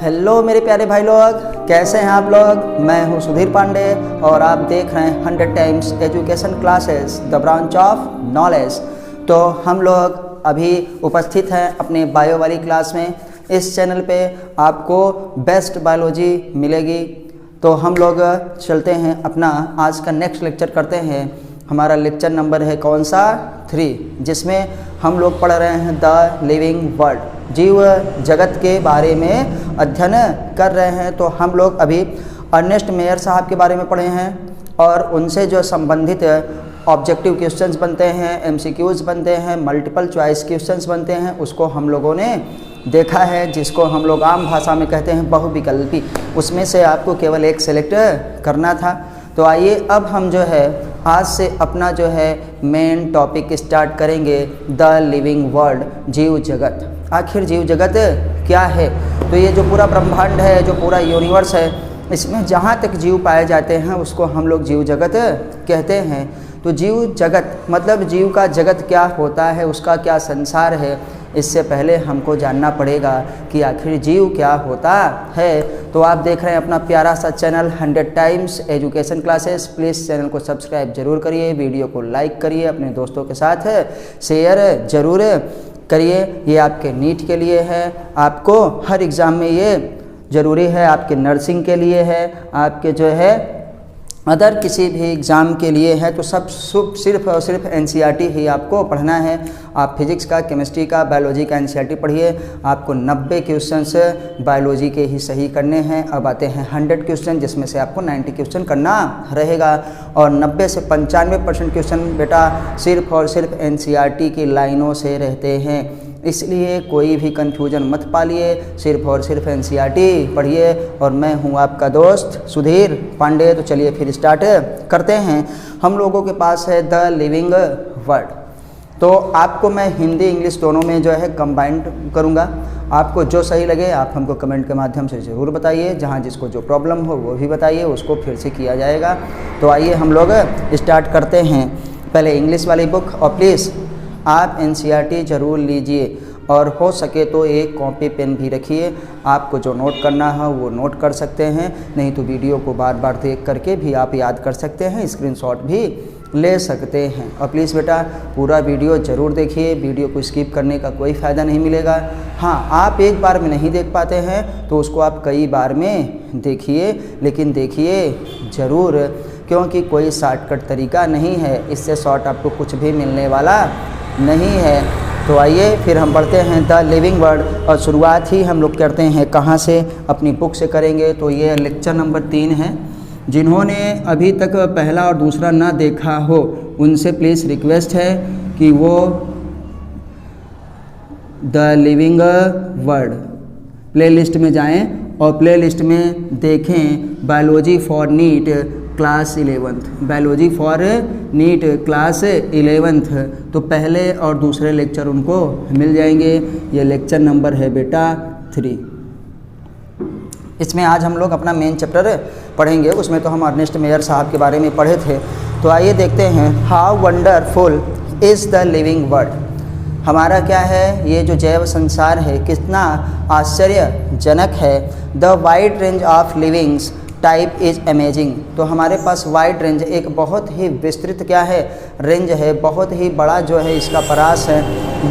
Hello मेरे प्यारे भाई लोग, कैसे हैं आप लोग। मैं हूं सुधीर पांडे और आप देख रहे हैं 100 times education classes the branch of knowledge. तो हम लोग अभी उपस्थित हैं अपने बायो वाली क्लास में। इस चैनल पे आपको बेस्ट बायोलॉजी मिलेगी। तो हम लोग चलते हैं अपना आज का नेक्स्ट लेक्चर करते हैं। हमारा लेक्चर नंबर है कौन सा 3, जिसमें हम लोग पढ़ रहे हैं द लिविंग वर्ल्ड, जीव जगत के बारे में अध्ययन कर रहे हैं। तो हम लोग अभी अर्नेस्ट मेयर साहब के बारे में पढ़े हैं और उनसे जो संबंधित ऑब्जेक्टिव क्वेश्चंस बनते हैं, एमसीक्यूज बनते हैं, मल्टीपल चॉइस क्वेश्चंस बनते हैं, उसको हम लोगों ने देखा है, जिसको हम लोग आम भाषा में कहते हैं बहुविकल्पी। उसमें से आपको केवल एक सेलेक्ट करना था। तो आइए अब हम जो है आज से अपना जो है मेन टॉपिक स्टार्ट करेंगे, द लिविंग वर्ल्ड, जीव जगत। आखिर जीव जगत क्या है? तो ये जो पूरा ब्रह्मांड है, जो पूरा यूनिवर्स है, इसमें जहाँ तक जीव पाए जाते हैं उसको हम लोग जीव जगत कहते हैं। तो जीव जगत मतलब जीव का जगत क्या होता है, उसका क्या संसार है। इससे पहले हमको जानना पड़ेगा कि आखिर जीव क्या होता है। तो आप देख रहे हैं अपना प्यारा सा channel 100 times education classes. Please channel को सब्सक्राइब जरूर करिए, वीडियो को लाइक करिए, अपने दोस्तों के साथ शेयर जरूर करिए। ये आपके नीट के लिए है, आपको हर एग्ज़ाम में ये ज़रूरी है, आपके नर्सिंग के लिए है, आपके जो है अदर किसी भी एग्ज़ाम के लिए है। तो सब सिर्फ और सिर्फ एनसीईआरटी ही आपको पढ़ना है। आप फिजिक्स का, केमिस्ट्री का, बायोलॉजी का एनसीईआरटी पढ़िए। आपको 90 क्वेश्चंस बायोलॉजी के ही सही करने हैं। अब आते हैं 100 क्वेश्चन, जिसमें से आपको 90 क्वेश्चन करना रहेगा। और 90 से 95% क्वेश्चन बेटा सिर्फ और सिर्फ एनसीईआरटी की लाइनों से रहते हैं। इसलिए कोई भी कन्फ्यूजन मत पालिए, सिर्फ और सिर्फ एनसीईआरटी पढ़िए। और मैं हूं आपका दोस्त सुधीर पांडे। तो चलिए फिर स्टार्ट करते हैं। हम लोगों के पास है द लिविंग वर्ल्ड। तो आपको मैं हिंदी इंग्लिश दोनों में जो है कंबाइंड करूंगा। आपको जो सही लगे आप हमको कमेंट के माध्यम से ज़रूर बताइए। जहां जिसको जो प्रॉब्लम हो वो भी बताइए, उसको फिर से किया जाएगा। तो आइए हम लोग स्टार्ट करते हैं। पहले इंग्लिश वाली बुक, और प्लीज़ आप एनसीईआरटी ज़रूर लीजिए और हो सके तो एक कॉपी पेन भी रखिए। आपको जो नोट करना है वो नोट कर सकते हैं, नहीं तो वीडियो को बार बार देख करके भी आप याद कर सकते हैं, स्क्रीनशॉट भी ले सकते हैं। और प्लीज़ बेटा पूरा वीडियो ज़रूर देखिए, वीडियो को स्किप करने का कोई फ़ायदा नहीं मिलेगा। हाँ, आप एक बार में नहीं देख पाते हैं तो उसको आप कई बार में देखिए, लेकिन देखिए ज़रूर, क्योंकि कोई शॉर्टकट तरीका नहीं है। इससे शॉर्ट आपको कुछ भी मिलने वाला नहीं है। तो आइए फिर हम पढ़ते हैं द लिविंग वर्ल्ड। और शुरुआत ही हम लोग करते हैं कहाँ से, अपनी बुक से करेंगे। तो ये लेक्चर नंबर 3 है। जिन्होंने अभी तक पहला और दूसरा ना देखा हो उनसे प्लीज़ रिक्वेस्ट है कि वो द लिविंग वर्ल्ड प्लेलिस्ट में जाएं और प्लेलिस्ट में देखें biology for NEET class 11th, biology for NEET class 11th। तो पहले और दूसरे लेक्चर उनको मिल जाएंगे। ये लेक्चर नंबर है बेटा 3। इसमें आज हम लोग अपना मेन चैप्टर पढ़ेंगे। उसमें तो हम अर्नेस्ट मेयर साहब के बारे में पढ़े थे। तो आइए देखते हैं, how wonderful is the living world. हमारा क्या है, ये जो जैव संसार है कितना आश्चर्यजनक है। The wide range of livings type is amazing. तो हमारे पास वाइड रेंज, एक बहुत ही विस्तृत क्या है, रेंज है, बहुत ही बड़ा जो है इसका परास है।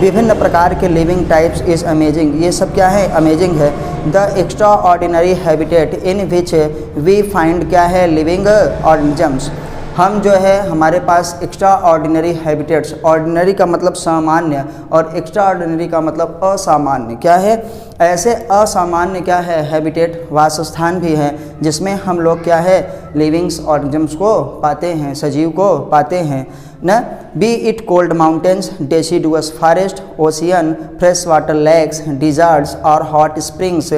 विभिन्न प्रकार के लिविंग टाइप्स इज़ अमेजिंग, ये सब क्या है, अमेजिंग है। The extraordinary habitat in which we find क्या है, लिविंग ऑर्गेनिजम्स। हम जो है हमारे पास एक्स्ट्रा ऑर्डिनरी हैबिटेट्स, ऑर्डिनरी का मतलब सामान्य और एक्स्ट्रा ऑर्डिनरी का मतलब असामान्य, क्या है, ऐसे असामान्य क्या है, हैबिटेट वासस्थान भी है, जिसमें हम लोग क्या है लिविंग्स ऑर्गेनिजम्स को पाते हैं, सजीव को पाते हैं न। Be it cold mountains, deciduous forest, ocean, fresh water lakes, deserts और hot springs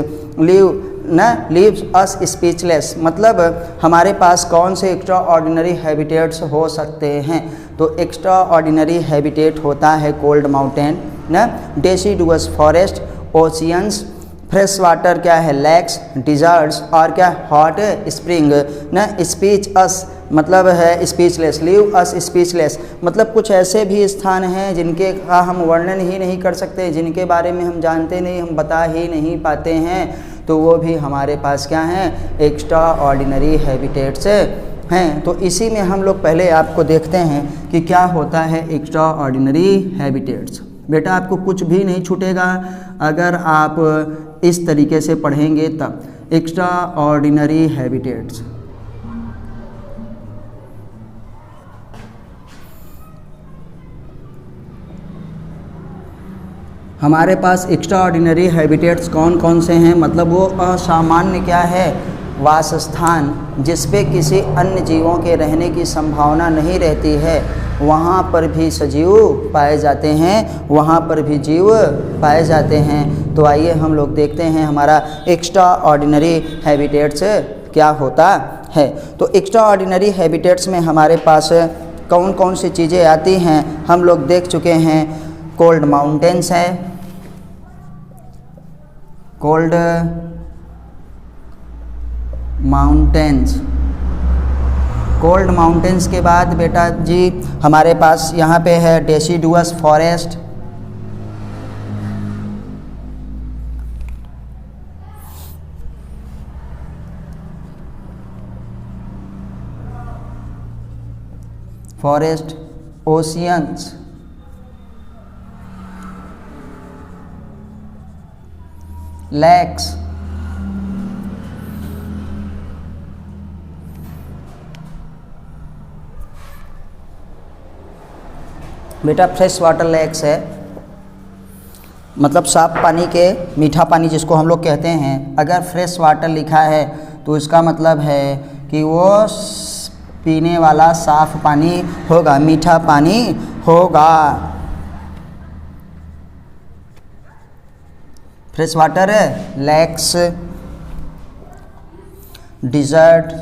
leaves us speechless. मतलब हमारे पास कौन से एक्स्ट्रा ऑर्डिनरी हैबिटेट्स हो सकते हैं। तो एक्स्ट्रा ऑर्डिनरी हैबिटेट होता है कोल्ड माउंटेन न, deciduous forest, oceans, fresh water क्या है लेक्स, डिजर्ट्स और क्या हॉट स्प्रिंग न। स्पीच अस मतलब है स्पीचलेस, लीव अस स्पीचलेस मतलब कुछ ऐसे भी स्थान हैं जिनके का हम वर्णन ही नहीं कर सकते, जिनके बारे में हम जानते नहीं, हम बता ही नहीं पाते हैं। तो वो भी हमारे पास क्या हैं, एक्स्ट्रा ऑर्डिनरी हैबिटेट्स हैं। तो इसी में हम लोग पहले आपको देखते हैं कि क्या होता है एक्स्ट्रा ऑर्डिनरी हैबिटेट्स। बेटा आपको कुछ भी नहीं छूटेगा अगर आप इस तरीके से पढ़ेंगे तब। एक्स्ट्रा ऑर्डिनरी हैबिटेट्स, हमारे पास एक्स्ट्रा ऑर्डिनरी हैबिटेट्स कौन कौन से हैं, मतलब वो असामान्य क्या है, वासस्थान जिस पे किसी अन्य जीवों के रहने की संभावना नहीं रहती है, वहाँ पर भी सजीव पाए जाते हैं, वहाँ पर भी जीव पाए जाते हैं। तो आइए हम लोग देखते हैं हमारा एक्स्ट्रा ऑर्डिनरी हैबिटेट्स क्या होता है। तो एक्स्ट्रा ऑर्डिनरी हैबिटेट्स में हमारे पास कौन कौन सी चीज़ें आती हैं हम लोग देख चुके हैं। कोल्ड माउंटेन्स है, कोल्ड माउंटेन्स। कोल्ड माउंटेन्स के बाद बेटा जी हमारे पास यहाँ पे है deciduous forest, forest, oceans, lakes, बेटा फ्रेश वाटर लेक्स है, मतलब साफ पानी के, मीठा पानी जिसको हम लोग कहते हैं। अगर फ्रेश वाटर लिखा है तो इसका मतलब है कि वो पीने वाला साफ पानी होगा, मीठा पानी होगा। फ्रेश वाटर लेक्स, डिजर्ट,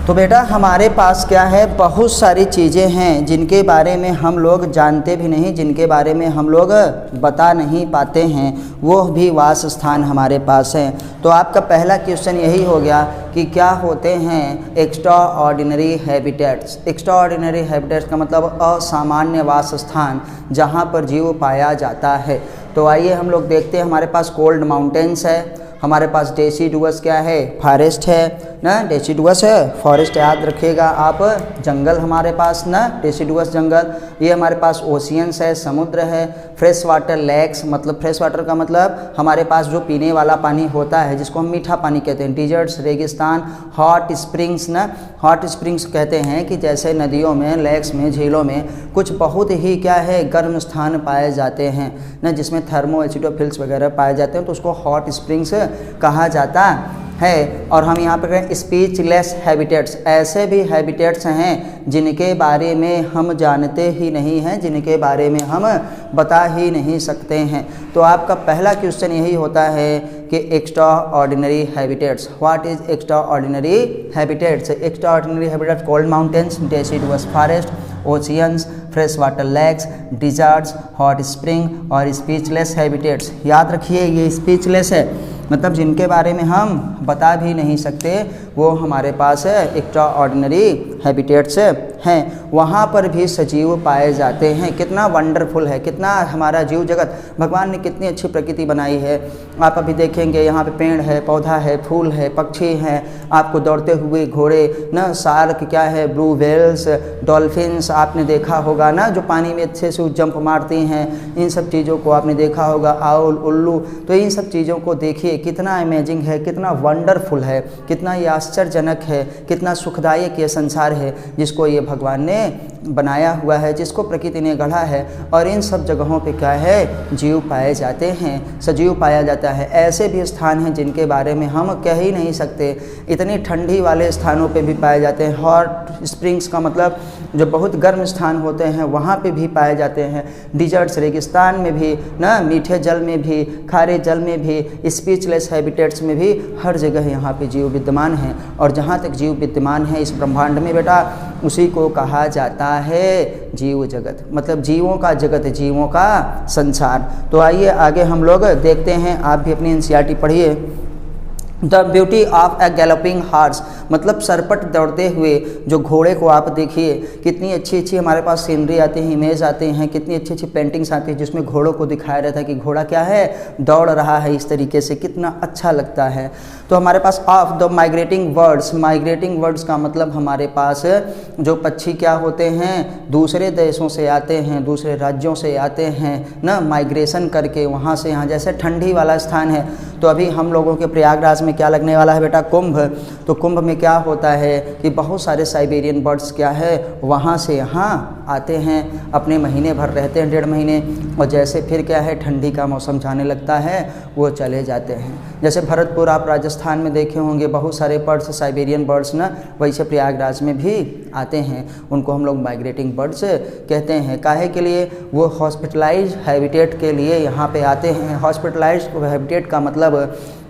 तो बेटा हमारे पास क्या है, बहुत सारी चीज़ें हैं जिनके बारे में हम लोग जानते भी नहीं, जिनके बारे में हम लोग बता नहीं पाते हैं, वो भी वास स्थान हमारे पास हैं। तो आपका पहला क्वेश्चन यही हो गया कि क्या होते हैं extra ordinary habitats. Extraordinary habitats का मतलब असामान्य वास स्थान जहाँ पर जीव पाया जाता है। तो आइए हम लोग देखते हैं। हमारे पास कोल्ड माउंटेन्स है, हमारे पास डेसिडुअस क्या है, फॉरेस्ट है ना, डेसिडुअस है, फॉरेस्ट याद रखिएगा आप, जंगल हमारे पास ना, डेसिडुअस जंगल। ये हमारे पास ओशियंस है, समुद्र है, फ्रेश वाटर लेक्स, मतलब फ्रेश वाटर का मतलब हमारे पास जो पीने वाला पानी होता है जिसको हम मीठा पानी कहते हैं, डिजर्ट्स, रेगिस्तान, हॉट स्प्रिंग्स ना, हॉट स्प्रिंग्स कहते हैं कि जैसे नदियों में, लेक्स में, झीलों में कुछ बहुत ही क्या है गर्म स्थान पाए जाते हैं ना, जिसमें थर्मो एसिडोफिल्स वगैरह पाए जाते हैं, तो उसको हॉट स्प्रिंग्स कहा जाता है। और हम यहाँ पर स्पीचलेस हैबिटेट्स, ऐसे भी हैबिटेट्स हैं जिनके बारे में हम जानते ही नहीं हैं, जिनके बारे में हम बता ही नहीं सकते हैं। तो आपका पहला क्वेश्चन यही होता है कि extraordinary habitats, what is extraordinary habitats. Extraordinary habitats cold mountains, deciduous forest, oceans, fresh water lakes, deserts, hot spring और स्पीचलेस हैबिटेट्स। याद रखिए ये स्पीचलेस है, मतलब जिनके बारे में हम बता भी नहीं सकते, वो हमारे पास एक्स्ट्रा ऑर्डिनरी हैबिटेट्स हैं। वहाँ पर भी सजीव पाए जाते हैं। कितना वंडरफुल है, कितना हमारा जीव जगत, भगवान ने कितनी अच्छी प्रकृति बनाई है। आप अभी देखेंगे यहाँ पे पेड़ है, पौधा है, फूल है, पक्षी हैं, आपको दौड़ते हुए घोड़े ना, शार्क क्या है, ब्लू व्हेल्स, डॉल्फिन्स आपने देखा होगा ना, जो पानी में अच्छे से जंप मारती हैं, इन सब चीज़ों को आपने देखा होगा, आउल, उल्लू। तो इन सब चीज़ों को देखिए कितना अमेजिंग है, कितना वंडरफुल है, कितना ये आश्चर्यजनक है, कितना सुखदायक ये संसार है जिसको ये भगवान ने बनाया हुआ है, जिसको प्रकृति ने गढ़ा है। और इन सब जगहों पे क्या है, जीव पाए जाते हैं, सजीव पाया जाता है। ऐसे भी स्थान हैं जिनके बारे में हम कह ही नहीं सकते, इतनी ठंडी वाले स्थानों पे भी पाए जाते हैं। हॉट स्प्रिंग्स का मतलब जो बहुत गर्म स्थान होते हैं वहाँ पे भी पाए जाते हैं। डिजर्ट्स, रेगिस्तान में भी ना, मीठे जल में भी, खारे जल में भी, स्पीचलेस हैबिटेट्स में भी, हर जगह यहाँ पे जीव विद्यमान हैं। है और जहाँ तक जीव विद्यमान है इस ब्रह्मांड में बेटा, उसी को कहा जाता है जीव जगत, मतलब जीवों का जगत, जीवों का संसार। तो आइए आगे हम लोग देखते हैं, आप भी अपनी एनसीईआरटी पढ़िए। The beauty of a galloping horse, मतलब सरपट दौड़ते हुए जो घोड़े को आप देखिए, कितनी अच्छी अच्छी हमारे पास सीनरी आती है, इमेज आते हैं, कितनी अच्छी अच्छी पेंटिंग्स आती है जिसमें घोड़ों को दिखाया रहता है कि घोड़ा क्या है, दौड़ रहा है इस तरीके से, कितना अच्छा लगता है। तो हमारे पास of the migrating birds, migrating birds का मतलब हमारे पास जो पक्षी क्या होते हैं, दूसरे देशों से आते हैं, दूसरे राज्यों से आते हैं ना, माइग्रेशन करके वहाँ से यहाँ, जैसे ठंडी वाला स्थान है तो अभी हम लोगों के प्रयागराज में क्या लगने वाला है बेटा, कुंभ। तो कुंभ में क्या होता है कि बहुत सारे साइबेरियन बर्ड्स क्या है वहाँ से यहाँ आते हैं, अपने महीने भर रहते हैं, 1.5 महीने, और जैसे फिर क्या है ठंडी का मौसम जाने लगता है वो चले जाते हैं। जैसे भरतपुर आप राजस्थान में देखे होंगे बहुत सारे बर्ड्स, साइबेरियन बर्ड्स ना, वैसे प्रयागराज में भी आते हैं, उनको हम लोग माइग्रेटिंग बर्ड्स कहते हैं। काहे के लिए, वो हॉस्पिटलाइज हैबिटेट के लिए यहाँ पे आते हैं। हॉस्पिटलाइज हैबिटेट का मतलब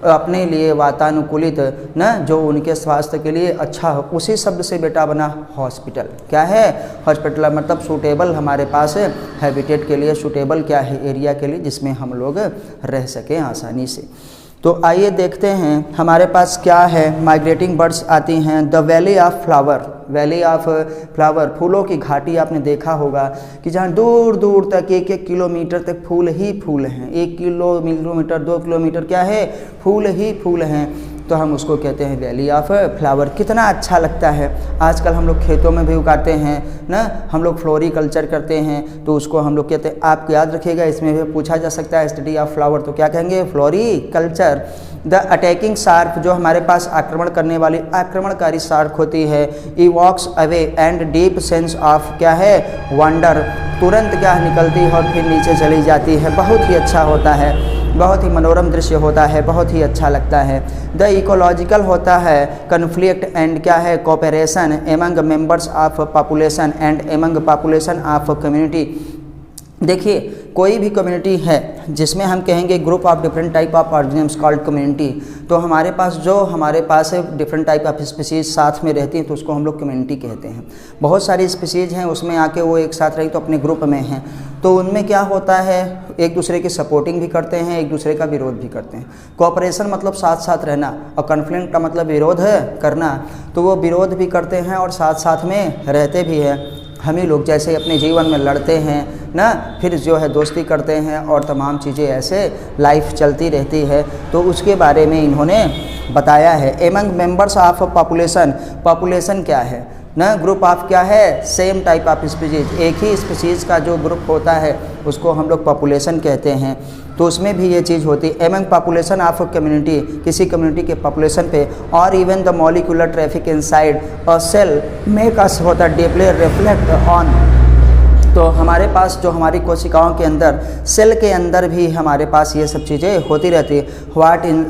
अपने लिए वातानुकूलित ना, जो उनके स्वास्थ्य के लिए अच्छा हो, उसी शब्द से बेटा बना हॉस्पिटल। क्या है, हॉस्पिटल मतलब सूटेबल हमारे पास हैबिटेट के लिए, सूटेबल क्या है, एरिया के लिए जिसमें हम लोग रह सकें आसानी से। तो आइए देखते हैं हमारे पास क्या है, माइग्रेटिंग बर्ड्स आती हैं। The valley of flower, valley of flower, फूलों की घाटी आपने देखा होगा कि जहाँ दूर दूर तक 1-1 किलोमीटर तक फूल ही फूल हैं, 1 किलोमीटर 2 किलोमीटर क्या है, फूल ही फूल हैं, तो हम उसको कहते हैं वैली ऑफ फ्लावर। कितना अच्छा लगता है, आजकल हम लोग खेतों में भी उगाते हैं ना, हम लोग फ्लोरिकल्चर करते हैं तो उसको हम लोग कहते हैं, आप याद रखिएगा इसमें भी पूछा जा सकता है स्टडी ऑफ फ्लावर, तो क्या कहेंगे, फ्लोरिकल्चर। द अटैकिंग शार्क, जो हमारे पास आक्रमण करने वाली आक्रमणकारी शार्क होती है, ई walks away and deep sense of क्या है, वंडर, तुरंत क्या निकलती है और फिर नीचे चली जाती है, बहुत ही अच्छा होता है, बहुत ही मनोरम दृश्य होता है, बहुत ही अच्छा लगता है। द इकोलॉजिकल होता है कन्फ्लिक्ट एंड क्या है, cooperation among members of population and among population of community. देखिए कोई भी कम्युनिटी है जिसमें हम कहेंगे group of different type of organisms called community, तो हमारे पास डिफरेंट टाइप ऑफ स्पीसीज साथ में रहती हैं तो उसको हम लोग कम्युनिटी कहते हैं। बहुत सारी स्पीसीज हैं उसमें आके वो एक साथ रही तो अपने ग्रुप में हैं, तो उनमें क्या होता है, एक दूसरे की सपोर्टिंग भी करते हैं, एक दूसरे का विरोध भी करते हैं। कोऑपरेशन मतलब साथ साथ रहना, और कॉन्फ्लिक्ट का मतलब विरोध है करना, तो वो विरोध भी करते हैं और साथ साथ में रहते भी हैं। हम ही लोग जैसे अपने जीवन में लड़ते हैं ना, फिर जो है दोस्ती करते हैं और तमाम चीज़ें ऐसे लाइफ चलती रहती है, तो उसके बारे में इन्होंने बताया है। Among members of population, population क्या है ना, ग्रुप ऑफ क्या है, सेम टाइप ऑफ स्पीसीज, एक ही स्पीसीज़ का जो ग्रुप होता है उसको हम लोग पॉपुलेशन कहते हैं। तो उसमें भी ये चीज़ होती है, एमंग पॉपुलेशन ऑफ कम्युनिटी, किसी कम्युनिटी के पॉपुलेशन पे, और even the molecular traffic inside a cell make us होता डीपली रिफ्लेक्ट ऑन। तो हमारे पास जो हमारी कोशिकाओं के अंदर, सेल के अंदर भी हमारे पास ये सब चीज़ें होती रहती है। What in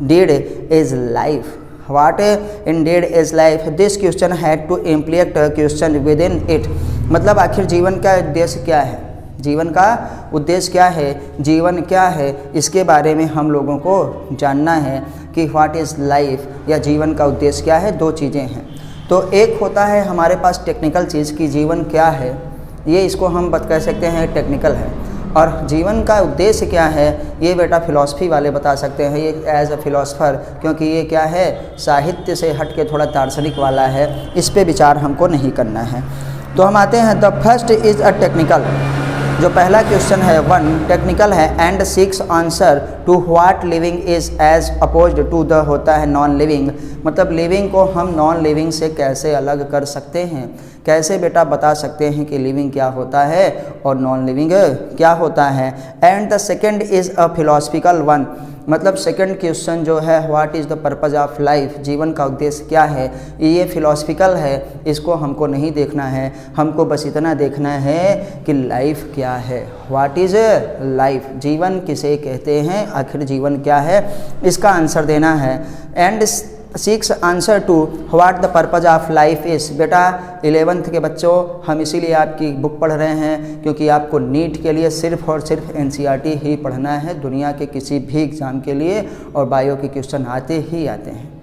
deed is life, what indeed is life, this question had two implicit question within इट, मतलब आखिर जीवन का उद्देश्य क्या है, जीवन का उद्देश्य क्या है, जीवन क्या है, इसके बारे में हम लोगों को जानना है कि व्हाट इज़ लाइफ या जीवन का उद्देश्य क्या है। दो चीज़ें हैं, तो एक होता है हमारे पास टेक्निकल चीज़ कि जीवन क्या है, ये इसको हम कह सकते हैं टेक्निकल है, और जीवन का उद्देश्य क्या है ये बेटा फिलॉसफी वाले बता सकते हैं, ये एज अ फिलोसफर, क्योंकि ये क्या है साहित्य से हट के थोड़ा दार्शनिक वाला है, इस पे विचार हमको नहीं करना है। तो हम आते हैं, the first is a technical, जो पहला क्वेश्चन है 1 टेक्निकल है, and 6 answer to what living is as opposed to the होता है नॉन लिविंग, मतलब लिविंग को हम नॉन लिविंग से कैसे अलग कर सकते हैं, कैसे बेटा बता सकते हैं कि लिविंग क्या होता है और नॉन लिविंग क्या होता है। And the second is a philosophical one, मतलब सेकंड क्वेश्चन जो है what is the purpose of life, जीवन का उद्देश्य क्या है, ये फिलोसफिकल है, इसको हमको नहीं देखना है, हमको बस इतना देखना है कि लाइफ क्या है, व्हाट इज़ लाइफ, जीवन किसे कहते हैं, आखिर जीवन क्या है, इसका आंसर देना है। And 6 answer to what the purpose of life is, बेटा 11th के बच्चों हम इसीलिए आपकी बुक पढ़ रहे हैं क्योंकि आपको नीट के लिए सिर्फ और सिर्फ एनसीईआरटी ही पढ़ना है, दुनिया के किसी भी एग्ज़ाम के लिए और बायो के क्वेश्चन आते ही आते हैं।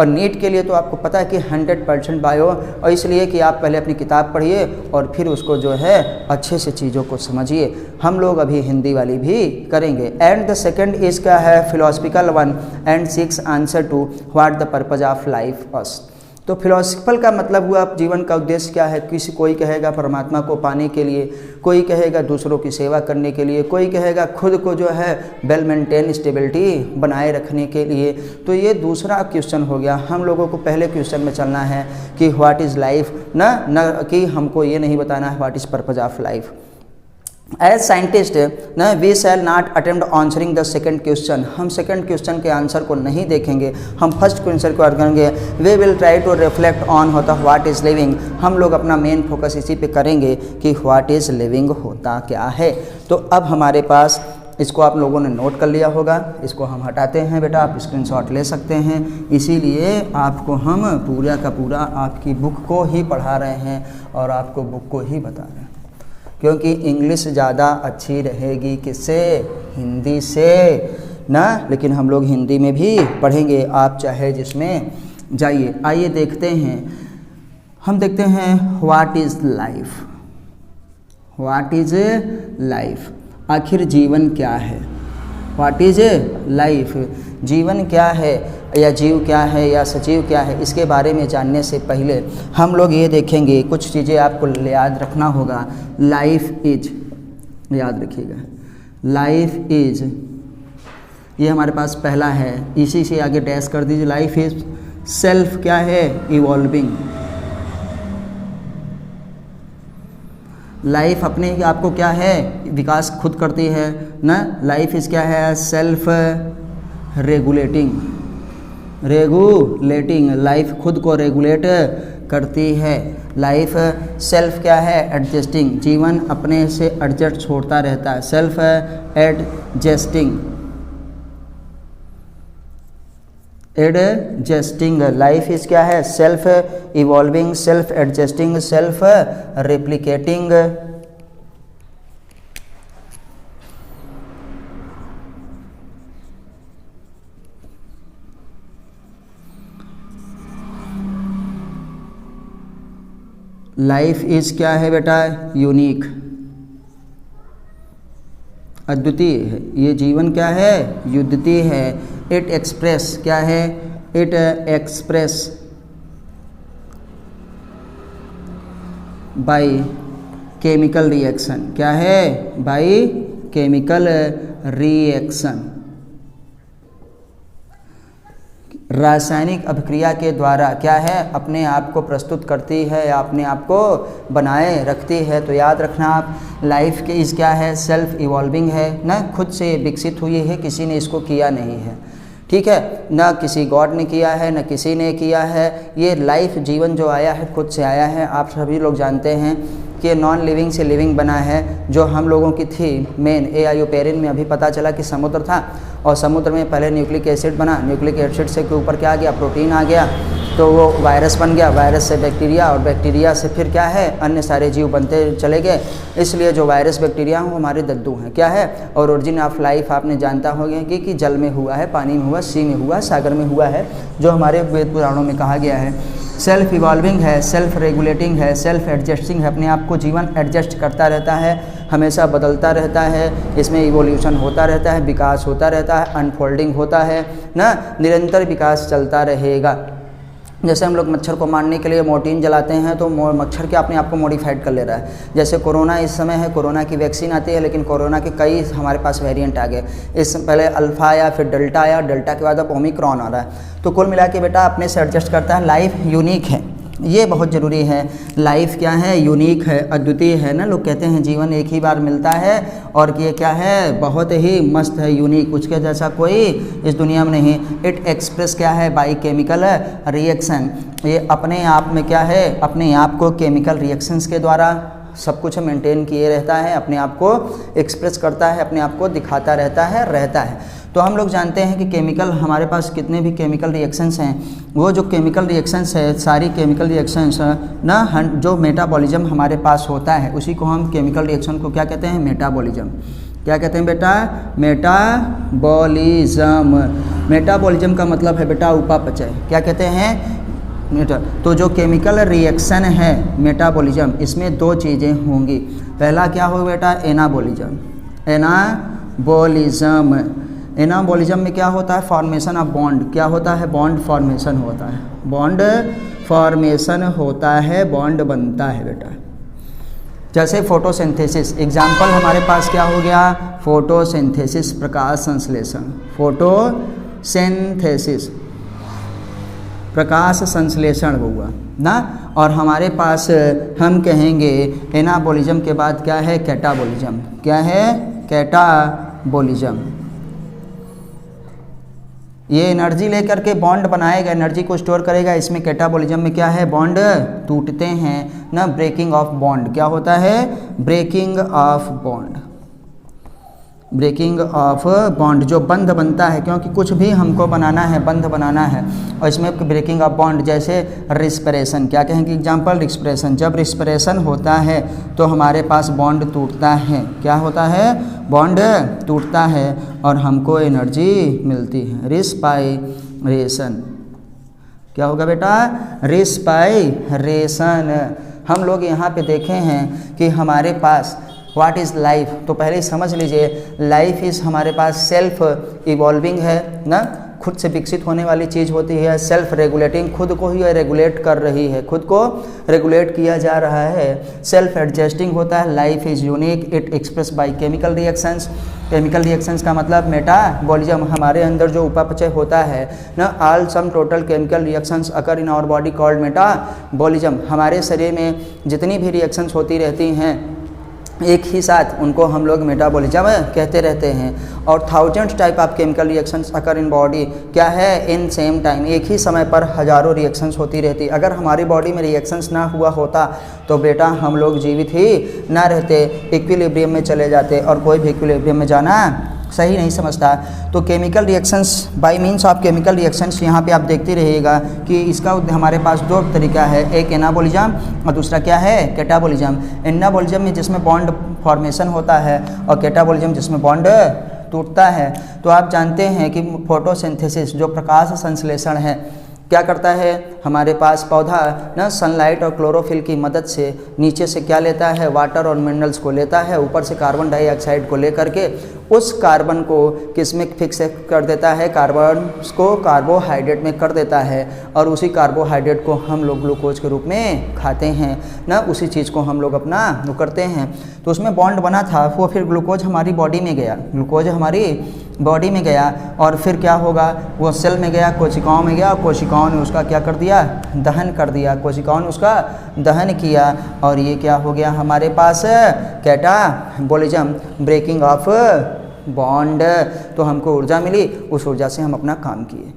और नीट के लिए तो आपको पता है कि 100% बायो, और इसलिए कि आप पहले अपनी किताब पढ़िए और फिर उसको जो है अच्छे से चीज़ों को समझिए। हम लोग अभी हिंदी वाली भी करेंगे। एंड द सेकंड इज क्या है, philosophical one and 6 answer to what the purpose of life us. तो फिलोसफिकल का मतलब हुआ जीवन का उद्देश्य क्या है। कोई कहेगा परमात्मा को पाने के लिए, कोई कहेगा दूसरों की सेवा करने के लिए, कोई कहेगा खुद को जो है वेल मेंटेन स्टेबिलिटी बनाए रखने के लिए। तो ये दूसरा क्वेश्चन हो गया। हम लोगों को पहले क्वेश्चन में चलना है कि व्हाट इज़ लाइफ, ना कि हमको ये नहीं बताना है what is purpose of life. As scientist न we shall not attempt answering the second question. हम सेकंड क्वेश्चन के आंसर को नहीं देखेंगे, हम फर्स्ट क्वेश्चन को करेंगे। We will try to reflect on होता व्हाट इज़ लिविंग। हम लोग अपना मेन फोकस इसी पे करेंगे कि व्हाट इज़ लिविंग होता क्या है। तो अब हमारे पास इसको आप लोगों ने नोट कर लिया होगा, इसको हम हटाते हैं बेटा, आप स्क्रीनशॉट ले सकते हैं। इसीलिए आपको हम पूरा का पूरा आपकी बुक को ही पढ़ा रहे हैं और आपको बुक को ही बता रहे हैं, क्योंकि इंग्लिश ज़्यादा अच्छी रहेगी किससे, हिंदी से ना। लेकिन हम लोग हिंदी में भी पढ़ेंगे, आप चाहे जिसमें जाइए। आइए देखते हैं, हम देखते हैं what is life. What is life, आखिर जीवन क्या है। व्हाट इज़ लाइफ, जीवन क्या है या जीव क्या है या सजीव क्या है, इसके बारे में जानने से पहले हम लोग ये देखेंगे कुछ चीज़ें आपको याद रखना होगा। लाइफ इज, याद रखिएगा, लाइफ इज ये हमारे पास पहला है, इसी से आगे डैश कर दीजिए। लाइफ इज सेल्फ क्या है, इवॉल्विंग। लाइफ अपने आपको क्या है, विकास खुद करती है ना। लाइफ इज क्या है, सेल्फ रेगुलेटिंग। रेगुलेटिंग, लाइफ खुद को रेगुलेट करती है। लाइफ सेल्फ क्या है, एडजस्टिंग, जीवन अपने से एडजस्ट छोड़ता रहता है। Self adjusting, adjusting. Life is क्या है, self evolving, self adjusting, self replicating. Life is क्या है बेटा, यूनिक, अद्वितीय है। ये जीवन क्या है, युद्धती है। इट एक्सप्रेस क्या है, it express by chemical reaction, क्या है, बाय केमिकल रिएक्शन। रासायनिक अभिक्रिया के द्वारा क्या है, अपने आप को प्रस्तुत करती है या अपने आप को बनाए रखती है। तो याद रखना आप, लाइफ के इस क्या है, सेल्फ इवॉल्विंग है ना, खुद से विकसित हुई है, किसी ने इसको किया नहीं है, ठीक है ना, किसी गॉड ने किया है ना किसी ने किया है। ये लाइफ जीवन जो आया है खुद से आया है। आप सभी लोग जानते हैं कि नॉन लिविंग से लिविंग बना है। जो हम लोगों की थी मेन एआयोपेरिन में अभी पता चला कि समुद्र था, और समुद्र में पहले न्यूक्लिक एसिड बना, न्यूक्लिक एसिड से के ऊपर क्या आ गया, प्रोटीन आ गया, तो वो वायरस बन गया, वायरस से बैक्टीरिया, और बैक्टीरिया से फिर क्या है, अन्य सारे जीव बनते चले गए। इसलिए जो वायरस बैक्टीरिया हैं वो हमारे दद्दू हैं, क्या है। और ओरिजिन ऑफ लाइफ आपने जानता होगा कि जल में हुआ है, पानी में हुआ, सी में हुआ, सागर में हुआ है, जो हमारे वेद पुराणों में कहा गया है। सेल्फ इवॉल्विंग है, सेल्फ रेगुलेटिंग है, सेल्फ एडजस्टिंग है, अपने आप को जीवन एडजस्ट करता रहता है, हमेशा बदलता रहता है, इसमें इवोल्यूशन होता रहता है, विकास होता रहता है, अनफोल्डिंग होता है ना, निरंतर विकास चलता रहेगा। जैसे हम लोग मच्छर को मारने के लिए मोर्टीन जलाते हैं तो मच्छर के अपने आप को मॉडिफाइड कर ले रहा है। जैसे कोरोना इस समय है, कोरोना की वैक्सीन आती है, लेकिन कोरोना के कई हमारे पास वेरिएंट आ गए। इस पहले अल्फ़ा आया, फिर डेल्टा आया, डेल्टा के बाद अब ओमिक्रॉन आ रहा है। तो कुल मिला के बेटा अपने से एडजस्ट करता है। लाइफ यूनिक है, ये बहुत ज़रूरी है। लाइफ क्या है, यूनिक है, अद्वितीय है ना। लोग कहते हैं जीवन एक ही बार मिलता है, और ये क्या है, बहुत ही मस्त है, यूनिक, उसके जैसा कोई इस दुनिया में नहीं। इट एक्सप्रेस क्या है, बाई केमिकल रिएक्शन, ये अपने आप में क्या है, अपने आप को केमिकल रिएक्शंस के द्वारा सब कुछ मेंटेन किए रहता है, अपने आप को एक्सप्रेस करता है, अपने आप को दिखाता रहता है। तो हम लोग जानते हैं कि केमिकल, हमारे पास कितने भी केमिकल रिएक्शंस हैं, वो जो केमिकल रिएक्शंस है, सारी केमिकल रिएक्शंस ना, जो मेटाबॉलिज्म हमारे पास होता है उसी को हम केमिकल रिएक्शन को क्या कहते हैं, मेटाबॉलिज्म। क्या कहते हैं बेटा, मेटाबॉलिज्म। मेटाबॉलिज्म का मतलब है बेटा उपापचय। क्या कहते हैं? तो जो केमिकल रिएक्शन है मेटाबॉलिज्म, इसमें दो चीज़ें होंगी। पहला क्या होगा बेटा? एनाबॉलिज्म। एनाबॉलिज्म में क्या होता है? Formation of bond. क्या होता है? बॉन्ड फॉर्मेशन होता है। बॉन्ड फॉर्मेशन होता है, बॉन्ड बनता है बेटा। जैसे फोटोसिंथेसिस, एग्जाम्पल हमारे पास क्या हो गया? फोटोसिंथेसिस, प्रकाश संश्लेषण। फोटोसिंथेसिस प्रकाश संश्लेषण हुआ ना। और हमारे पास हम कहेंगे एनाबॉलिज्म के बाद क्या है? कैटाबॉलिज्म। क्या है? कैटाबॉलिज्म। ये एनर्जी लेकर के बॉन्ड बनाएगा, एनर्जी को स्टोर करेगा। इसमें कैटाबॉलिज्म में क्या है? बॉन्ड टूटते हैं ना, ब्रेकिंग ऑफ बॉन्ड। क्या होता है? Breaking of bond. Breaking of bond, जो बंध बनता है, क्योंकि कुछ भी हमको बनाना है, बंध बनाना है, और इसमें ब्रेकिंग ऑफ बॉन्ड। जैसे रिस्पिरेशन, क्या कहेंगे? Example respiration. जब रिस्पिरेशन होता है तो हमारे पास बॉन्ड टूटता है। क्या होता है? बॉन्ड टूटता है और हमको एनर्जी मिलती है। रिस्पाइरेशन। क्या होगा बेटा? रिस्पाइरेशन। हम लोग यहाँ पे देखे हैं कि हमारे पास व्हाट इज़ लाइफ, तो पहले ही समझ लीजिए लाइफ इज़ हमारे पास सेल्फ इवॉल्विंग है ना, खुद से विकसित होने वाली चीज़ होती है। सेल्फ रेगुलेटिंग, खुद को ही रेगुलेट कर रही है, खुद को रेगुलेट किया जा रहा है। सेल्फ एडजस्टिंग होता है। Life is unique, it express by chemical reactions. Chemical reactions का मतलब मेटाबॉलिज्म, हमारे अंदर जो उपापचय होता है ना। All sum total chemical reactions occur in our body called metabolism. हमारे शरीर में जितनी भी रिएक्शंस होती रहती हैं एक ही साथ, उनको हम लोग मेटाबॉलिज्म कहते रहते हैं। और thousands type of chemical reactions occur in body, क्या है? इन सेम टाइम, एक ही समय पर हजारों रिएक्शंस होती रहती। अगर हमारी बॉडी में रिएक्शंस ना हुआ होता तो बेटा हम लोग जीवित ही ना रहते, इक्विलिब्रियम में चले जाते, और कोई भी इक्विलिब्रियम में जाना सही नहीं समझता। तो chemical reactions, bye means of chemical reactions, यहाँ पे आप देखते रहिएगा कि इसका हमारे पास दो तरीका है, एक एनाबॉलिज्म और दूसरा क्या है? कैटाबॉलिज्म। एनाबॉलिज्म में जिसमें बॉन्ड फॉर्मेशन होता है और कैटाबॉलिज्म जिसमें बॉन्ड टूटता है। तो आप जानते हैं कि फोटोसिंथेसिस जो प्रकाश संश्लेषण है क्या करता है? हमारे पास पौधा ना सनलाइट और क्लोरोफिल की मदद से नीचे से क्या लेता है? वाटर और मिनरल्स को लेता है, ऊपर से कार्बन डाइऑक्साइड को लेकर के उस कार्बन को किस में फिक्स कर देता है? कार्बन को कार्बोहाइड्रेट में कर देता है, और उसी कार्बोहाइड्रेट को हम लोग ग्लूकोज के रूप में खाते हैं ना। उसी चीज़ को हम लोग अपना वो करते हैं। तो उसमें बॉन्ड बना था, वो फिर ग्लूकोज हमारी बॉडी में गया, ग्लूकोज हमारी बॉडी में गया, और फिर क्या होगा? वो सेल में गया, कोशिकाओं में गया, कोशिकाओं ने उसका क्या कर दिया? दहन कर दिया। कोशिकाओं ने उसका दहन किया, और ये क्या हो गया हमारे पास? Catabolism, breaking of bond. तो हमको ऊर्जा मिली, उस ऊर्जा से हम अपना काम किए।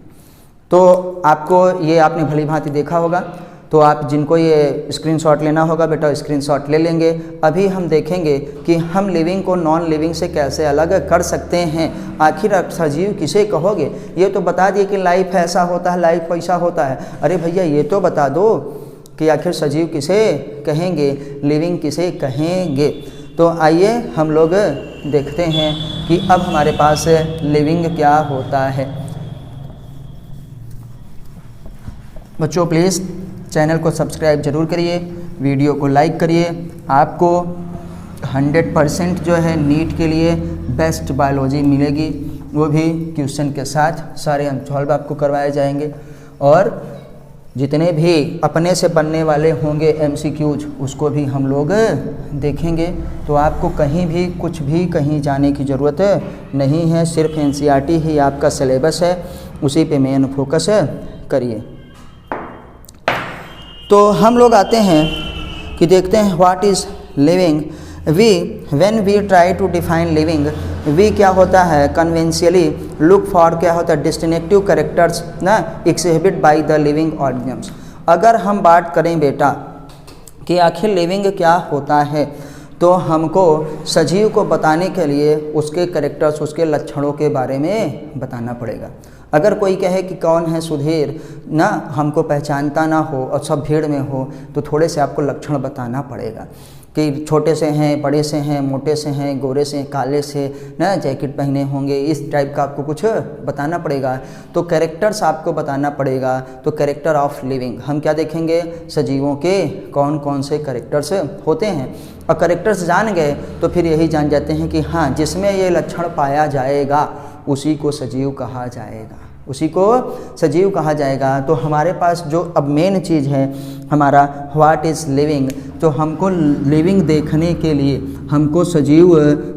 तो आपको ये आपने भली भांति देखा होगा। तो आप जिनको ये स्क्रीनशॉट लेना होगा बेटा स्क्रीनशॉट ले लेंगे। अभी हम देखेंगे कि हम लिविंग को नॉन लिविंग से कैसे अलग कर सकते हैं। आखिर आप सजीव किसे कहोगे? ये तो बता दिए कि लाइफ ऐसा होता है, लाइफ वैसा होता है। अरे भैया ये तो बता दो कि आखिर सजीव किसे कहेंगे, लिविंग किसे कहेंगे। तो आइए हम लोग देखते हैं कि अब हमारे पास लिविंग क्या होता है। बच्चों प्लीज़ चैनल को सब्सक्राइब जरूर करिए, वीडियो को लाइक करिए। आपको 100% जो है नीट के लिए बेस्ट बायोलॉजी मिलेगी, वो भी क्वेश्चन के साथ सारे सॉल्व आपको करवाए जाएंगे। और जितने भी अपने से बनने वाले होंगे MCQs उसको भी हम लोग देखेंगे। तो आपको कहीं भी कुछ भी कहीं जाने की ज़रूरत नहीं है, सिर्फ NCERT ही आपका सिलेबस है, उसी पे मेन फोकस करिए। तो हम लोग आते हैं कि देखते हैं what is living. When we try to define living, we क्या होता है? कन्वेंशियली लुक फॉर क्या होता है? डिस्टिंक्टिव कैरेक्टर्स ना exhibit by the living organisms. अगर हम बात करें बेटा कि आखिर लिविंग क्या होता है, तो हमको सजीव को बताने के लिए उसके कैरेक्टर्स, उसके लक्षणों के बारे में बताना पड़ेगा। अगर कोई कहे कि कौन है सुधीर ना, हमको पहचानता ना हो और सब भीड़ में हो, तो थोड़े से आपको लक्षण बताना पड़ेगा। कि छोटे से हैं, बड़े से हैं, मोटे से हैं, गोरे से, काले से, ना जैकेट पहने होंगे, इस टाइप का आपको कुछ बताना पड़ेगा। तो कैरेक्टर्स आपको बताना पड़ेगा। तो कैरेक्टर ऑफ लिविंग हम क्या देखेंगे, सजीवों के कौन कौन से कैरेक्टर्स होते हैं। और कैरेक्टर्स जान गए तो फिर यही जान जाते हैं कि हाँ, जिसमें ये लक्षण पाया जाएगा उसी को सजीव कहा जाएगा, उसी को सजीव कहा जाएगा। तो हमारे पास जो अब मेन चीज़ है हमारा व्हाट इज़ लिविंग, तो हमको लिविंग देखने के लिए, हमको सजीव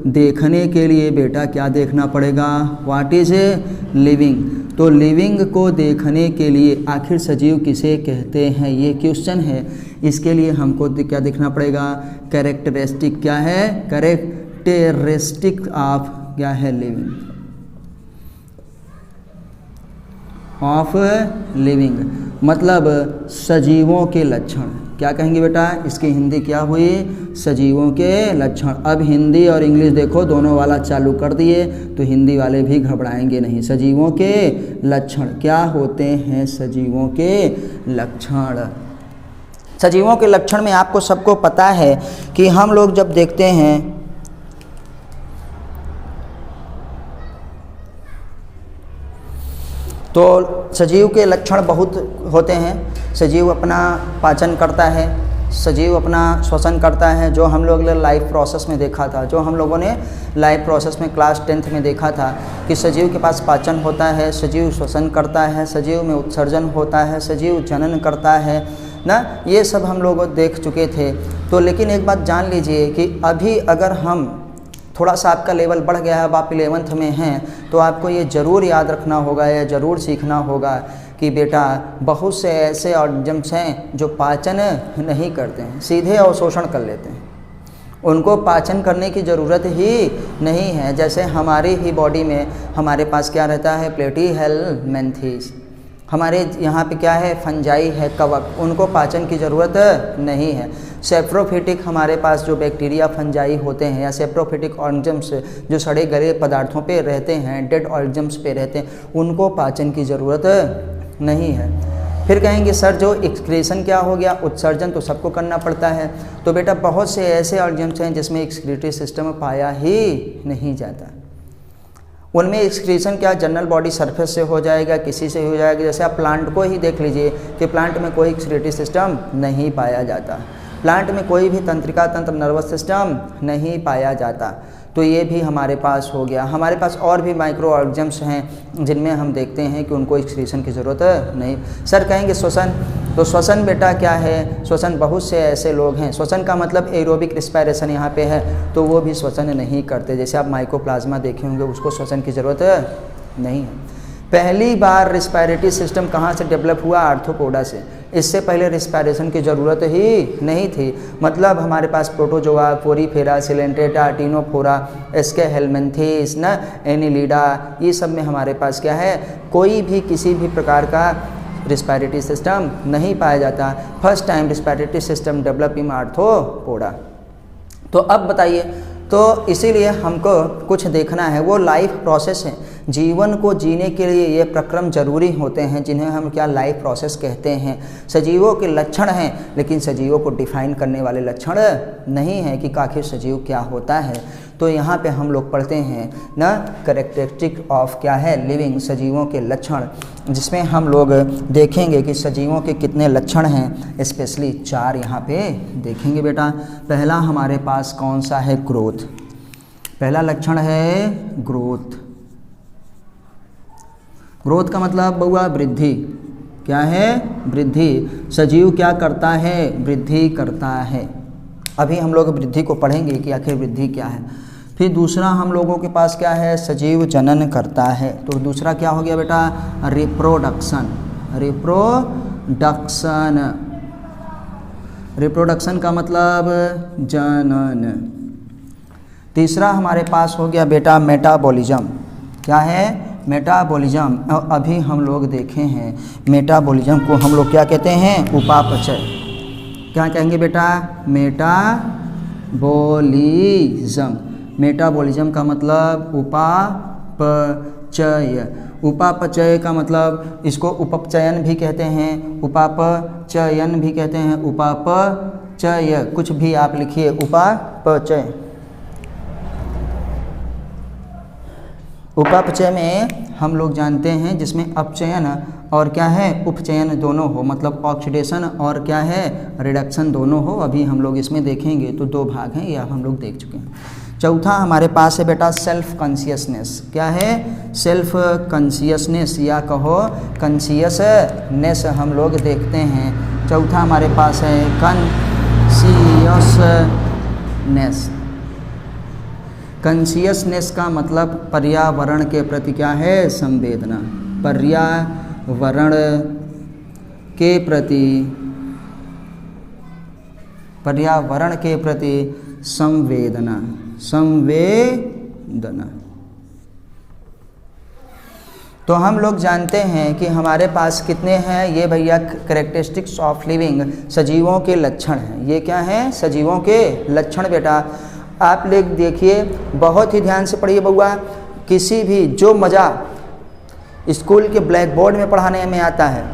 देखने के लिए बेटा क्या देखना पड़ेगा, व्हाट इज़ लिविंग। तो लिविंग को देखने के लिए आखिर सजीव किसे कहते हैं, ये क्वेश्चन है। इसके लिए हमको क्या देखना पड़ेगा, कैरेक्टरिस्टिक क्या है, कैरेक्टरिस्टिक ऑफ क्या है लिविंग, ऑफ लिविंग मतलब सजीवों के लक्षण। क्या कहेंगे बेटा, इसकी हिंदी क्या हुई, सजीवों के लक्षण। अब हिंदी और इंग्लिश देखो दोनों वाला चालू कर दिए तो हिंदी वाले भी घबराएंगे नहीं। सजीवों के लक्षण क्या होते हैं, सजीवों के लक्षण। सजीवों के लक्षण में आपको सबको पता है कि हम लोग जब देखते हैं तो सजीव के लक्षण बहुत होते हैं। सजीव अपना पाचन करता है, सजीव अपना श्वसन करता है, जो हम लोग लाइफ प्रोसेस में देखा था, जो हम लोगों ने लाइफ प्रोसेस में क्लास 10th में देखा था कि सजीव के पास पाचन होता है, सजीव श्वसन करता है, सजीव में उत्सर्जन होता है, सजीव जनन करता है ना, ये सब हम लोग देख चुके थे। तो लेकिन एक बात जान लीजिए कि अभी अगर हम थोड़ा सा आपका लेवल बढ़ गया है, अब आप 11th में हैं, तो आपको ये ज़रूर याद रखना होगा या ज़रूर सीखना होगा कि बेटा बहुत से ऐसे ऑर्गन्स हैं जो पाचन नहीं करते हैं, सीधे अवशोषण कर लेते हैं, उनको पाचन करने की ज़रूरत ही नहीं है। जैसे हमारी ही बॉडी में हमारे पास क्या रहता है, प्लेटीहेल्मिन्थेस, हमारे यहाँ पे क्या है, फंजाई है, कवक, उनको पाचन की ज़रूरत नहीं है। सेप्रोफिटिक हमारे पास जो बैक्टीरिया फंजाई होते हैं या सेप्रोफिटिक ऑर्गन्स जो सड़े गले पदार्थों पे रहते हैं, डेड ऑर्गन्स पे रहते हैं, उनको पाचन की ज़रूरत नहीं है। फिर कहेंगे सर जो एक्सक्रीशन क्या हो गया, उत्सर्जन तो सबको करना पड़ता है। तो बेटा बहुत से ऐसे ऑर्गन्स हैं जिसमें एक्सक्रीटरी सिस्टम पाया ही नहीं जाता, उनमें एक्सक्रीशन क्या जनरल बॉडी सरफेस से हो जाएगा, किसी से हो जाएगा। जैसे आप प्लांट को ही देख लीजिए कि प्लांट में कोई एक्सक्रीटरी सिस्टम नहीं पाया जाता, प्लांट में कोई भी तंत्रिका तंत्र नर्वस सिस्टम नहीं पाया जाता। तो ये भी हमारे पास हो गया। हमारे पास और भी माइक्रो ऑर्गन्स हैं जिनमें हम देखते हैं कि उनको एक्सक्रीशन की ज़रूरत नहीं। सर कहेंगे श्वसन, तो श्वसन बेटा क्या है, श्वसन बहुत से ऐसे लोग हैं, श्वसन का मतलब एरोबिक रिस्पायरेशन यहाँ पे है, तो वो भी श्वसन नहीं करते। जैसे आप माइकोप्लाज्मा देखे होंगे, उसको श्वसन की ज़रूरत नहीं है। पहली बार रिस्पायरेटरी सिस्टम कहाँ से डेवलप हुआ, आर्थ्रोपोडा से। इससे पहले रिस्पायरेशन की ज़रूरत ही नहीं थी। मतलब हमारे पास प्रोटोजोआ, पोरीफेरा, सिलेंट्रेटा, टिनोफोरा, एस्केहेल्मिन्थेस ना, एनिलिडा, ये सब में हमारे पास क्या है, कोई भी किसी भी प्रकार का रिस्पायरेटरी सिस्टम नहीं पाया जाता। First time respiratory system develop in arthropoda. तो अब बताइए, तो इसीलिए हमको कुछ देखना है, वो लाइफ प्रोसेस है। जीवन को जीने के लिए ये प्रक्रम जरूरी होते हैं जिन्हें हम क्या लाइफ प्रोसेस कहते हैं। सजीवों के लक्षण हैं, लेकिन सजीवों को डिफाइन करने वाले लक्षण नहीं हैं कि आखिर सजीव क्या होता है। तो यहाँ पे हम लोग पढ़ते हैं ना, कैरेक्टरिस्टिक ऑफ क्या है, लिविंग, सजीवों के लक्षण, जिसमें हम लोग देखेंगे कि सजीवों के कितने लक्षण हैं, स्पेशली 4 यहाँ पे देखेंगे बेटा। पहला हमारे पास कौन सा है, ग्रोथ। पहला लक्षण है ग्रोथ। ग्रोथ का मतलब बउआ वृद्धि। क्या है, वृद्धि। सजीव क्या करता है, वृद्धि करता है। अभी हम लोग वृद्धि को पढ़ेंगे कि आखिर वृद्धि क्या है। फिर दूसरा हम लोगों के पास क्या है, सजीव जनन करता है। तो दूसरा क्या हो गया बेटा, रिप्रोडक्शन। रिप्रोडक्शन, रिप्रोडक्शन का मतलब जनन। तीसरा हमारे पास हो गया बेटा मेटाबॉलिज्म। क्या है, मेटाबॉलिज्म। अभी हम लोग देखे हैं मेटाबॉलिज्म को हम लोग क्या कहते हैं, उपापचय। क्या कहेंगे बेटा, मेटाबॉलिज्म। मेटाबॉलिज्म का मतलब उपापचय। उपापचय का मतलब इसको उपचयन भी कहते हैं, उपापचयन भी कहते हैं, उपचय, कुछ भी आप लिखिए, उपापचय। उपापचय में हम लोग जानते हैं जिसमें अपचयन और क्या है उपचयन दोनों हो, मतलब ऑक्सीडेशन और क्या है रिडक्शन दोनों हो। अभी हम लोग इसमें देखेंगे तो दो भाग हैं, यह हम लोग देख चुके हैं। चौथा हमारे पास है बेटा सेल्फ कॉन्शियसनेस। क्या है? सेल्फ कॉन्शियसनेस या कहो कॉन्शियसनेस हम लोग देखते हैं। चौथा हमारे पास है कॉन्शियसनेस। कॉन्शियसनेस का मतलब पर्यावरण के प्रति क्या है? संवेदना। पर्यावरण के प्रति संवेदना। तो हम लोग जानते हैं कि हमारे पास कितने हैं ये भैया कैरेक्टरिस्टिक्स ऑफ लिविंग, सजीवों के लक्षण हैं। ये क्या हैं? सजीवों के लक्षण। बेटा आप लोग देखिए, बहुत ही ध्यान से पढ़िए बउआ। किसी भी जो मज़ा स्कूल के ब्लैक बोर्ड में पढ़ाने में आता है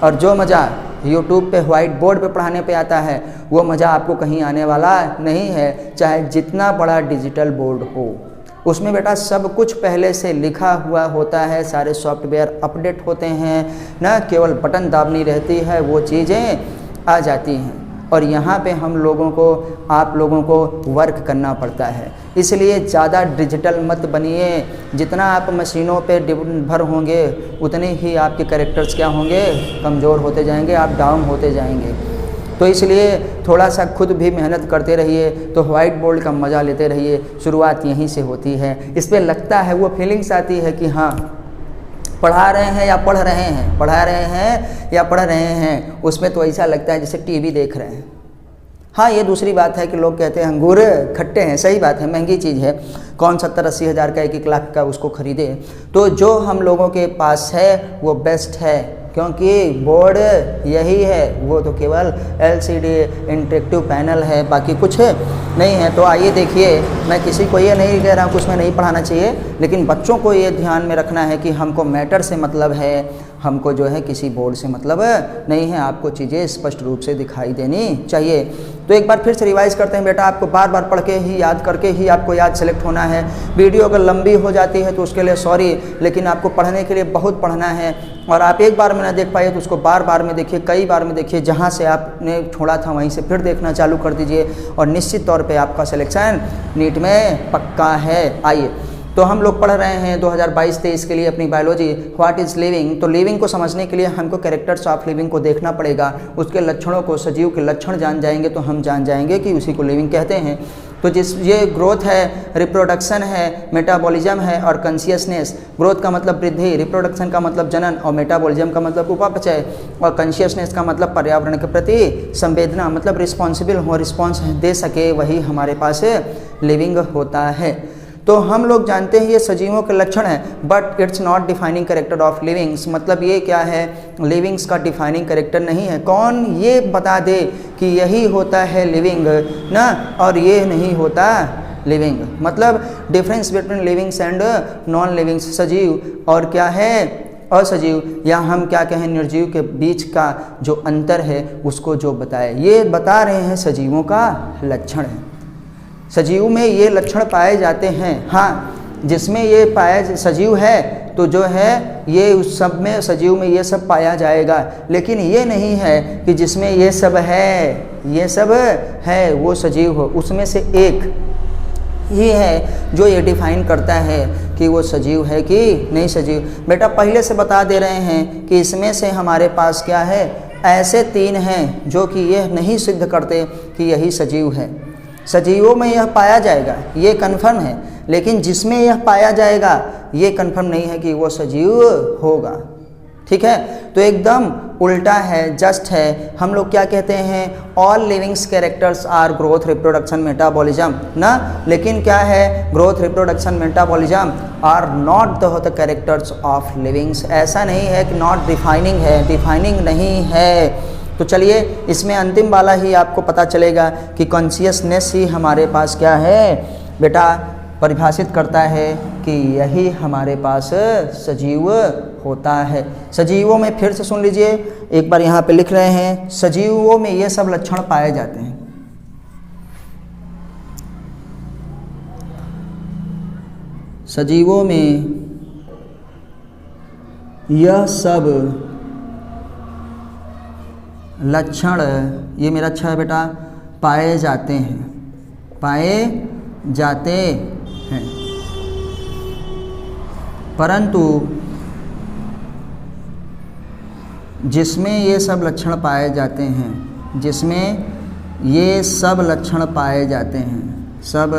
और जो मज़ा यूट्यूब पे व्हाइट बोर्ड पे पढ़ाने पे आता है, वो मज़ा आपको कहीं आने वाला नहीं है, चाहे जितना बड़ा डिजिटल बोर्ड हो। उसमें बेटा सब कुछ पहले से लिखा हुआ होता है, सारे सॉफ्टवेयर अपडेट होते हैं ना, केवल बटन दाबनी रहती है, वो चीज़ें आ जाती हैं। और यहाँ पे हम लोगों को, आप लोगों को वर्क करना पड़ता है। इसलिए ज़्यादा डिजिटल मत बनिए। जितना आप मशीनों पे निर्भर होंगे उतने ही आपके कैरेक्टर्स क्या होंगे? कमज़ोर होते जाएंगे, आप डाउन होते जाएंगे। तो इसलिए थोड़ा सा खुद भी मेहनत करते रहिए, तो वाइट बोर्ड का मज़ा लेते रहिए। शुरुआत यहीं से होती है। इस पर लगता है, वो फीलिंग्स आती है कि हाँ पढ़ा रहे हैं या पढ़ रहे हैं, पढ़ा रहे हैं या पढ़ रहे हैं। उसमें तो ऐसा लगता है जैसे टीवी देख रहे हैं। हाँ, ये दूसरी बात है कि लोग कहते हैं अंगूर खट्टे हैं। सही बात है, महंगी चीज़ है। कौन 70-80 हज़ार का 1-1 लाख का उसको खरीदे? तो जो हम लोगों के पास है वो बेस्ट है, क्योंकि बोर्ड यही है। वो तो केवल LCD इंटरेक्टिव पैनल है, बाकी कुछ नहीं है। तो आइए देखिए, मैं किसी को ये नहीं कह रहा हूँ कि उसमें नहीं पढ़ाना चाहिए, लेकिन बच्चों को ये ध्यान में रखना है कि हमको मैटर से मतलब है, हमको जो है किसी बोर्ड से मतलब नहीं है। आपको चीज़ें स्पष्ट रूप से दिखाई देनी चाहिए। तो एक बार फिर से रिवाइज़ करते हैं बेटा। आपको बार बार पढ़ के ही, याद करके ही आपको याद सेलेक्ट होना है। वीडियो अगर लंबी हो जाती है तो उसके लिए सॉरी, लेकिन आपको पढ़ने के लिए बहुत पढ़ना है। और आप एक बार में ना देख पाए तो उसको बार बार में देखिए, कई बार में देखिए। जहाँ से आपने छोड़ा था वहीं से फिर देखना चालू कर दीजिए, और निश्चित तौर पे आपका सिलेक्शन नीट में पक्का है। आइए, तो हम लोग पढ़ रहे हैं 2022-23 के लिए अपनी बायोलॉजी, व्हाट इज़ लिविंग। तो लिविंग को समझने के लिए हमको कैरेक्टर्स ऑफ लिविंग को देखना पड़ेगा। उसके लक्षणों को, सजीव के लक्षण जान जाएंगे तो हम जान जाएंगे कि उसी को लिविंग कहते हैं। तो ये ग्रोथ है, रिप्रोडक्शन है, मेटाबॉलिज्म है और कॉन्शियसनेस। ग्रोथ का मतलब वृद्धि, रिप्रोडक्शन का मतलब जनन, और मेटाबॉलिज्म का मतलब उपापचय, और कॉन्शियसनेस का मतलब पर्यावरण के प्रति संवेदना, मतलब रिस्पॉन्सिबल हो, रिस्पॉन्स दे सके, वही हमारे पास लिविंग होता है। तो हम लोग जानते हैं ये सजीवों के लक्षण है, but it's not defining character of livings. मतलब ये क्या है? लिविंग्स का डिफाइनिंग कैरेक्टर नहीं है। कौन ये बता दे कि यही होता है लिविंग ना, और ये नहीं होता लिविंग। मतलब difference between livings and non livings, सजीव और क्या है असजीव, या हम क्या कहें निर्जीव के बीच का जो अंतर है उसको जो बताए, ये बता रहे हैं सजीवों का लक्षण है। सजीव में ये लक्षण पाए जाते हैं। हाँ, जिसमें ये पाया सजीव है तो जो है ये उस सब में, सजीव में ये सब पाया जाएगा। लेकिन ये नहीं है कि जिसमें ये सब है वो सजीव हो। उसमें से एक ही है जो ये डिफाइन करता है कि वो सजीव है कि नहीं सजीव। बेटा पहले से बता दे रहे हैं कि इसमें से हमारे पास क्या है, ऐसे 3 हैं जो कि ये नहीं सिद्ध करते कि यही सजीव है। सजीवों में यह पाया जाएगा, ये कन्फर्म है, लेकिन जिसमें यह पाया जाएगा ये कन्फर्म नहीं है कि वो सजीव होगा। ठीक है, तो एकदम उल्टा है, जस्ट है। हम लोग क्या कहते हैं, all livings characters are growth, reproduction, metabolism ना। लेकिन क्या है, growth, reproduction, metabolism are not the characters of livings. ऐसा नहीं है कि नॉट डिफाइनिंग है, डिफाइनिंग नहीं है। तो चलिए इसमें अंतिम वाला ही आपको पता चलेगा कि कॉन्शियसनेस ही हमारे पास क्या है बेटा, परिभाषित करता है कि यही हमारे पास सजीव होता है। सजीवों में फिर से सुन लीजिए, एक बार यहाँ पे लिख रहे हैं, सजीवों में ये सब लक्षण पाए जाते हैं। सजीवों में यह सब लक्षण, ये मेरा अच्छा है बेटा, पाए जाते हैं, पाए जाते हैं, परंतु जिसमें ये सब लक्षण पाए जाते हैं, जिसमें ये सब लक्षण पाए जाते हैं, सब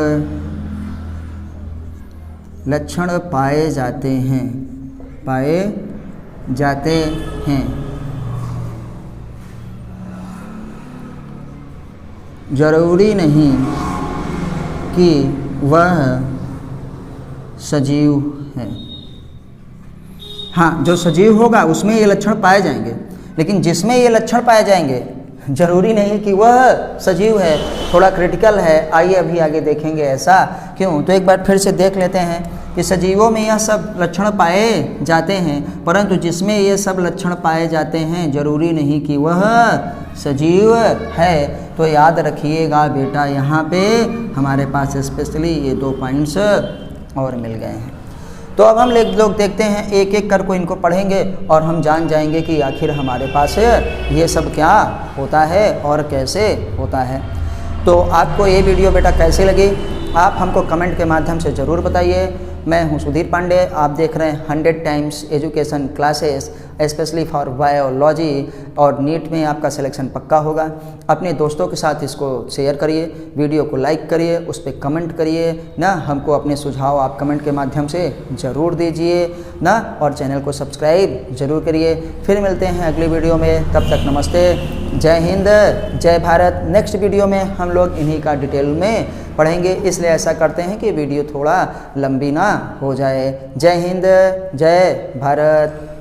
लक्षण पाए जाते हैं, पाए जाते हैं, जरूरी नहीं कि वह सजीव है। हाँ, जो सजीव होगा उसमें ये लक्षण पाए जाएंगे, लेकिन जिसमें ये लक्षण पाए जाएंगे जरूरी नहीं कि वह सजीव है। थोड़ा क्रिटिकल है, आइए अभी आगे देखेंगे ऐसा क्यों। तो एक बार फिर से देख लेते हैं कि सजीवों में यह सब लक्षण पाए जाते हैं, परंतु जिसमें ये सब लक्षण पाए जाते हैं जरूरी नहीं कि वह सजीव है। तो याद रखिएगा बेटा, यहाँ पे हमारे पास स्पेशली ये 2 पॉइंट्स और मिल गए हैं। तो अब हम लोग देखते हैं, एक एक कर को इनको पढ़ेंगे और हम जान जाएंगे कि आखिर हमारे पास ये सब क्या होता है और कैसे होता है। तो आपको ये वीडियो बेटा कैसे लगी, आप हमको कमेंट के माध्यम से ज़रूर बताइए। मैं हूं सुधीर पांडे, आप देख रहे हैं 100 times education classes specially for biology, और नीट में आपका सिलेक्शन पक्का होगा। अपने दोस्तों के साथ इसको शेयर करिए, वीडियो को लाइक करिए, उस पर कमेंट करिए ना, हमको अपने सुझाव आप कमेंट के माध्यम से ज़रूर दीजिए ना, और चैनल को सब्सक्राइब ज़रूर करिए। फिर मिलते हैं अगली वीडियो में, तब तक नमस्ते, जय हिंद, जय भारत। नेक्स्ट वीडियो में हम लोग इन्हीं का डिटेल में पढ़ेंगे, इसलिए ऐसा करते हैं कि वीडियो थोड़ा लंबी ना हो जाए। जय हिंद, जय भारत।